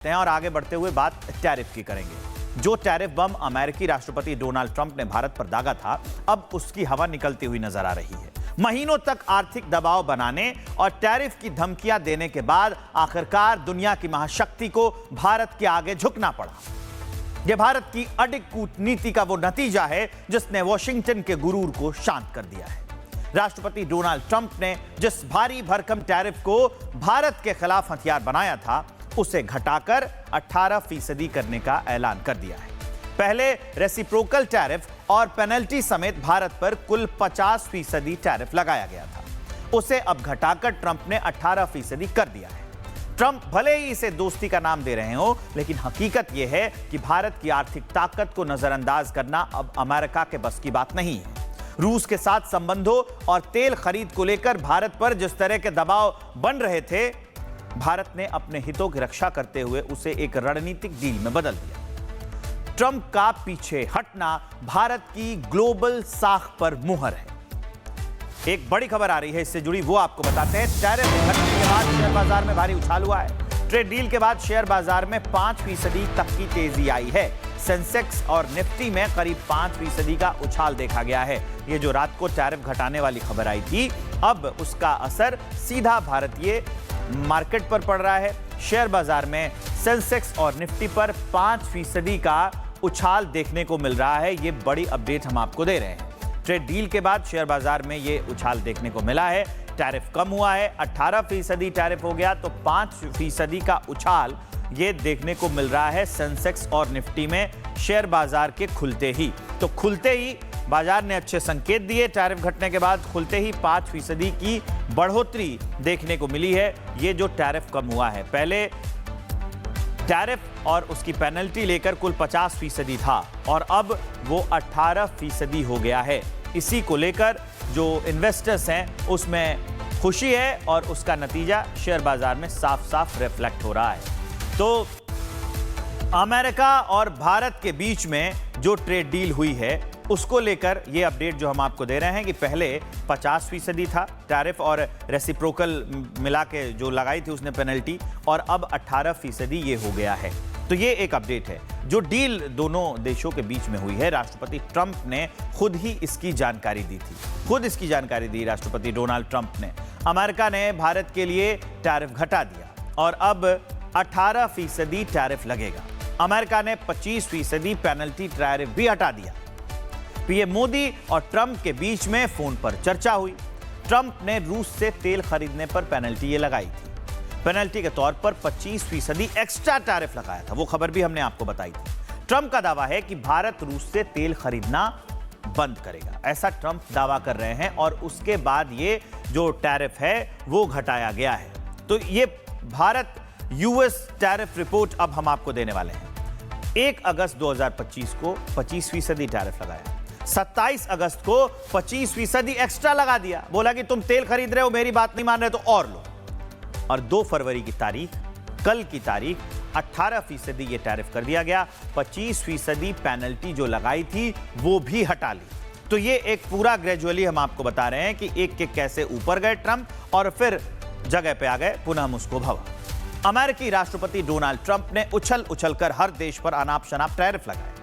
हैं और आगे बढ़ते हुए बात टैरिफ की करेंगे। जो टैरिफ बम अमेरिकी राष्ट्रपति डोनाल्ड ट्रंप ने भारत पर दागा था, अब उसकी हवा निकलती हुई नजर आ रही है। महीनों तक आर्थिक दबाव बनाने और टैरिफ की धमकियां देने के बाद आखिरकार दुनिया की महाशक्ति को भारत के आगे झुकना पड़ा। यह भारत की अडिग कूटनीति का वो नतीजा है जिसने वॉशिंगटन के गुरूर को शांत कर दिया है। राष्ट्रपति डोनाल्ड ट्रंप ने जिस भारी भरकम टैरिफ को भारत के खिलाफ हथियार बनाया था, उसे घटाकर 18% करने का ऐलान कर दिया है। पहले रेसिप्रोकल टैरिफ और पेनल्टी समेत भारत पर कुल 50% टैरिफ लगाया गया था, उसे अब घटाकर ट्रंप ने 18% कर दिया है। ट्रंप भले ही इसे दोस्ती का नाम दे रहे हो, लेकिन हकीकत यह है कि भारत की आर्थिक ताकत को नजरअंदाज करना अब अमेरिका के बस की बात नहीं है। रूस के साथ संबंधों और तेल खरीद को लेकर भारत पर जिस तरह के दबाव बन रहे थे, भारत ने अपने हितों की रक्षा करते हुए उसे एक रणनीतिक डील में बदल दिया। ट्रंप का पीछे हटना भारत की ग्लोबल साख पर मुहर है। एक बड़ी खबर आ रही है, इससे जुड़ी वो आपको बताते हैं। टैरिफ घटने के बाद शेयर बाजार में भारी उछाल हुआ है। ट्रेड डील के बाद शेयर बाजार में 5% तक की तेजी आई है। सेंसेक्स और निफ्टी में करीब 5% का उछाल देखा गया है। ये जो रात को टैरिफ घटाने वाली खबर आई थी, अब उसका असर सीधा भारतीय मार्केट पर पड़ रहा है। शेयर बाजार में सेंसेक्स और निफ्टी पर 5% का उछाल देखने को मिल रहा है। ये बड़ी अपडेट हम आपको दे रहे हैं। ट्रेड डील के बाद शेयर बाजार में ये उछाल देखने को मिला है। टैरिफ कम हुआ है, 18% टैरिफ हो गया, तो 5% का उछाल ये देखने को मिल रहा है सेंसेक्स और निफ्टी में शेयर बाजार के खुलते ही। तो खुलते ही बाजार ने अच्छे संकेत दिए। टैरिफ घटने के बाद खुलते ही 5% की बढ़ोतरी देखने को मिली है। ये जो टैरिफ कम हुआ है, पहले टैरिफ और उसकी पेनल्टी लेकर कुल 50% था और अब वो 18% हो गया है। इसी को लेकर जो इन्वेस्टर्स हैं उसमें खुशी है और उसका नतीजा शेयर बाजार में साफ साफ रिफ्लेक्ट हो रहा है। तो अमेरिका और भारत के बीच में जो ट्रेड डील हुई है, उसको लेकर ये अपडेट जो हम आपको दे रहे हैं कि पहले 50% था टैरिफ और रेसिप्रोकल मिला के जो लगाई थी उसने पेनल्टी, और अब 18% ये हो गया है। तो ये एक अपडेट है। जो डील दोनों देशों के बीच में हुई है, राष्ट्रपति ट्रंप ने खुद ही इसकी जानकारी दी थी। खुद इसकी जानकारी दी राष्ट्रपति डोनाल्ड ट्रंप ने। अमेरिका ने भारत के लिए टैरिफ घटा दिया और अब 18% टैरिफ लगेगा। अमेरिका ने 25% पेनल्टी टैरिफ भी हटा दिया। पीएम मोदी और ट्रंप के बीच में फोन पर चर्चा हुई। ट्रंप ने रूस से तेल खरीदने पर पेनल्टी ये लगाई थी। पेनल्टी के तौर पर 25% एक्स्ट्रा टैरिफ लगाया था। वो खबर भी हमने आपको बताई थी। ट्रंप का दावा है कि भारत रूस से तेल खरीदना बंद करेगा, ऐसा ट्रंप दावा कर रहे हैं, और उसके बाद ये जो टैरिफ है वो घटाया गया है। तो ये भारत यूएस टैरिफ रिपोर्ट अब हम आपको देने वाले हैं। 1 अगस्त 2025 को 25% टैरिफ लगाया। 27 अगस्त को 25% एक्स्ट्रा लगा दिया। बोला कि तुम तेल खरीद रहे हो, मेरी बात नहीं मान रहे तो और लो। और 2 फरवरी की तारीख, कल की तारीख, 18% ये टैरिफ कर दिया गया। 25% पेनल्टी जो लगाई थी वो भी हटा ली। तो ये एक पूरा ग्रेजुअली हम आपको बता रहे हैं कि एक एक कैसे ऊपर गए ट्रंप और फिर जगह पे आ गए पुनः मुस्को भवा। अमेरिकी राष्ट्रपति डोनाल्ड ट्रंप ने उछल उछलकर हर देश पर अनाप शनाप टैरिफ लगाए।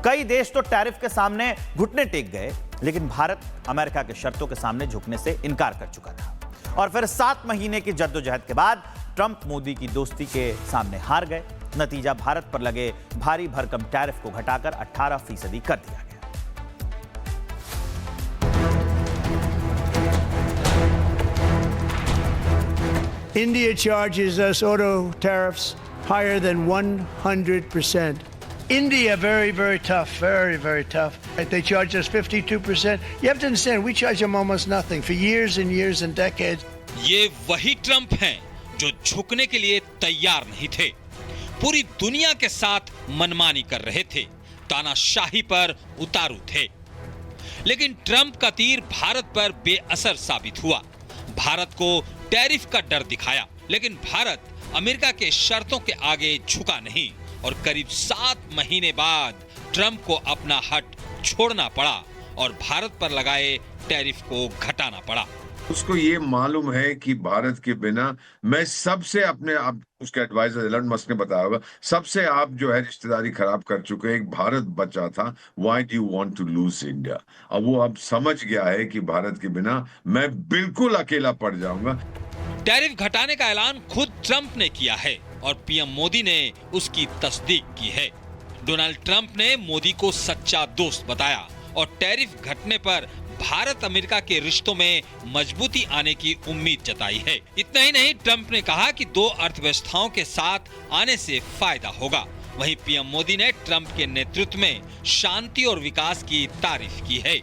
कई देश तो टैरिफ के सामने घुटने टेक गए, लेकिन भारत अमेरिका के शर्तों के सामने झुकने से इनकार कर चुका था। और फिर 7 महीने की जद्दोजहद के बाद ट्रंप मोदी की दोस्ती के सामने हार गए। नतीजा भारत पर लगे भारी भरकम टैरिफ को घटाकर 18% कर दिया गया। India charges us auto tariffs higher than 100%. India, very, very tough, very, very tough. They charge us 52%. You have to understand, we charge them almost nothing for years and years and decades. ये वही Trump हैं जो झुकने के लिए तैयार नहीं थे। पूरी दुनिया के साथ मनमानी कर रहे थे, तानाशाही पर उतारू थे। लेकिन ट्रंप का तीर भारत पर बेअसर साबित हुआ। भारत को टैरिफ का डर दिखाया, लेकिन भारत अमेरिका के शर्तों के आगे झुका नहीं और करीब 7 महीने बाद ट्रंप को अपना हट छोड़ना पड़ा और भारत पर लगाए टैरिफ को घटाना पड़ा। उसको ये मालूम है कि भारत के बिना मैं सबसे अपने आप उसके एडवाइजर एलन मस्क ने बताया होगा, सबसे आप जो है रिश्तेदारी खराब कर चुके हैं, एक भारत बचा था, why do you want to lose India. अब वो अब समझ गया है कि भारत के बिना मैं बिल्कुल अकेला पड़ जाऊंगा। टैरिफ घटाने का ऐलान खुद ट्रंप ने किया है और पीएम मोदी ने उसकी तस्दीक की है। डोनाल्ड ट्रंप ने मोदी को सच्चा दोस्त बताया और टैरिफ घटने पर भारत अमेरिका के रिश्तों में मजबूती आने की उम्मीद जताई है। इतना ही नहीं, ट्रंप ने कहा कि दो अर्थव्यवस्थाओं के साथ आने से फायदा होगा। वहीं पीएम मोदी ने ट्रंप के नेतृत्व में शांति और विकास की तारीफ की है।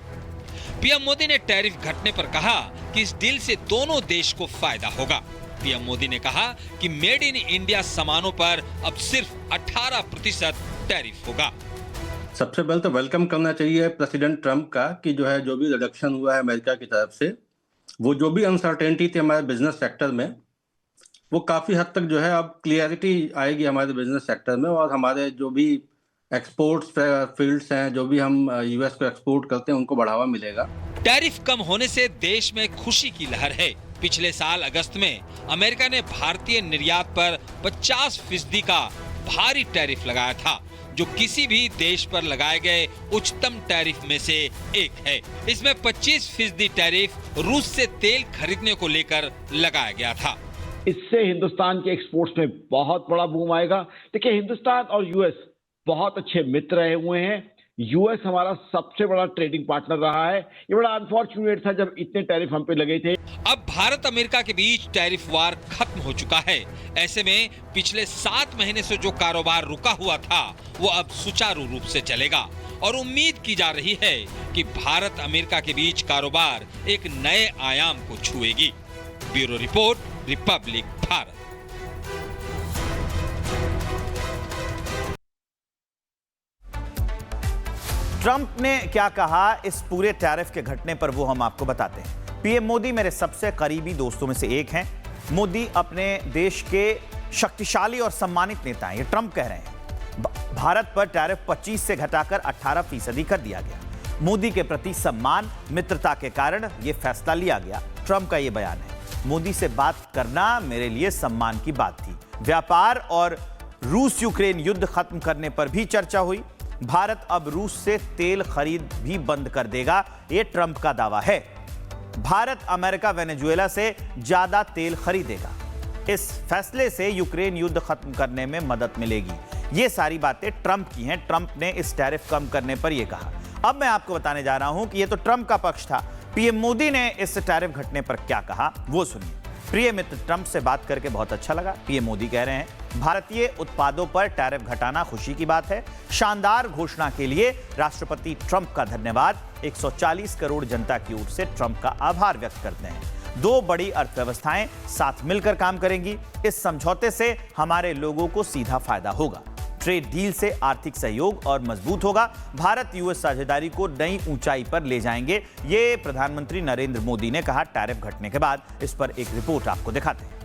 पीएम मोदी ने टैरिफ घटने पर कहा कि इस डील से दोनों देश को फायदा होगा। पीएम मोदी ने कहा कि मेड इन इंडिया सामानों पर अब सिर्फ 18% टैरिफ होगा। सबसे पहले तो वेलकम करना चाहिए प्रेसिडेंट ट्रंप का कि जो है जो भी रिडक्शन हुआ है अमेरिका की तरफ से, वो जो भी अनसर्टेनिटी थी हमारे बिजनेस सेक्टर में, वो काफ़ी हद तक जो है अब क्लियरिटी आएगी हमारे बिजनेस सेक्टर में, और हमारे जो भी एक्सपोर्ट्स फील्ड्स हैं, जो भी हम यूएस को एक्सपोर्ट करते हैं, उनको बढ़ावा मिलेगा। टैरिफ कम होने से देश में खुशी की लहर है। पिछले साल अगस्त में अमेरिका ने भारतीय निर्यात पर 50% का भारी टैरिफ लगाया था, जो किसी भी देश पर लगाए गए उच्चतम टैरिफ में से एक है। इसमें 25% टैरिफ रूस से तेल खरीदने को लेकर लगाया गया था। इससे हिंदुस्तान के एक्सपोर्ट्स में बहुत बड़ा बूम आएगा। देखिए, हिंदुस्तान और यूएस बहुत अच्छे मित्र रहे हुए हैं। यूएस हमारा सबसे बड़ा ट्रेडिंग पार्टनर रहा है। ये बड़ा अनफॉर्चुनेट था जब इतने टैरिफ हम पे लगे थे। अब भारत अमेरिका के बीच टैरिफ वार खत्म हो चुका है। ऐसे में पिछले 7 महीने से जो कारोबार रुका हुआ था, वो अब सुचारू रूप से चलेगा और उम्मीद की जा रही है कि भारत अमेरिका के बीच कारोबार एक नए आयाम को छुएगी। Bureau report, republic Bharat. Trump ने क्या कहा इस पूरे टैरिफ के घटने पर, वो हम आपको बताते हैं। पीएम मोदी मेरे सबसे करीबी दोस्तों में से एक हैं। मोदी अपने देश के शक्तिशाली और सम्मानित नेता हैं, ये ट्रंप कह रहे हैं। भारत पर टैरिफ 25 से घटाकर 18% कर दिया गया। मोदी के प्रति सम्मान, मित्रता के कारण यह फैसला लिया गया। ट्रंप का यह बयान है, मोदी से बात करना मेरे लिए सम्मान की बात थी। व्यापार और रूस यूक्रेन युद्ध खत्म करने पर भी चर्चा हुई। भारत अब रूस से तेल खरीद भी बंद कर देगा, यह ट्रंप का दावा है। भारत अमेरिका वेनेजुएला से ज्यादा तेल खरीदेगा। इस फैसले से यूक्रेन युद्ध खत्म करने में मदद मिलेगी। ये सारी बातें ट्रंप की हैं। ट्रंप ने इस टैरिफ कम करने पर यह कहा। अब मैं आपको बताने जा रहा हूं कि यह तो ट्रंप का पक्ष था। पीएम मोदी ने इस टैरिफ घटने पर क्या कहा, वो सुनिए। प्रिय मित्र, ट्रंप से बात करके बहुत अच्छा लगा। पीएम मोदी कह रहे हैं, भारतीय उत्पादों पर टैरिफ घटाना खुशी की बात है। शानदार घोषणा के लिए राष्ट्रपति ट्रंप का धन्यवाद। 140 करोड़ जनता की ओर से ट्रंप का आभार व्यक्त करते हैं। दो बड़ी अर्थव्यवस्थाएं साथ मिलकर काम करेंगी। इस समझौते से हमारे लोगों को सीधा फायदा होगा। ट्रेड डील से आर्थिक सहयोग और मजबूत होगा। भारत यूएस साझेदारी को नई ऊंचाई पर ले जाएंगे, ये प्रधानमंत्री नरेंद्र मोदी ने कहा टैरिफ घटने के बाद। इस पर एक रिपोर्ट आपको दिखाते हैं।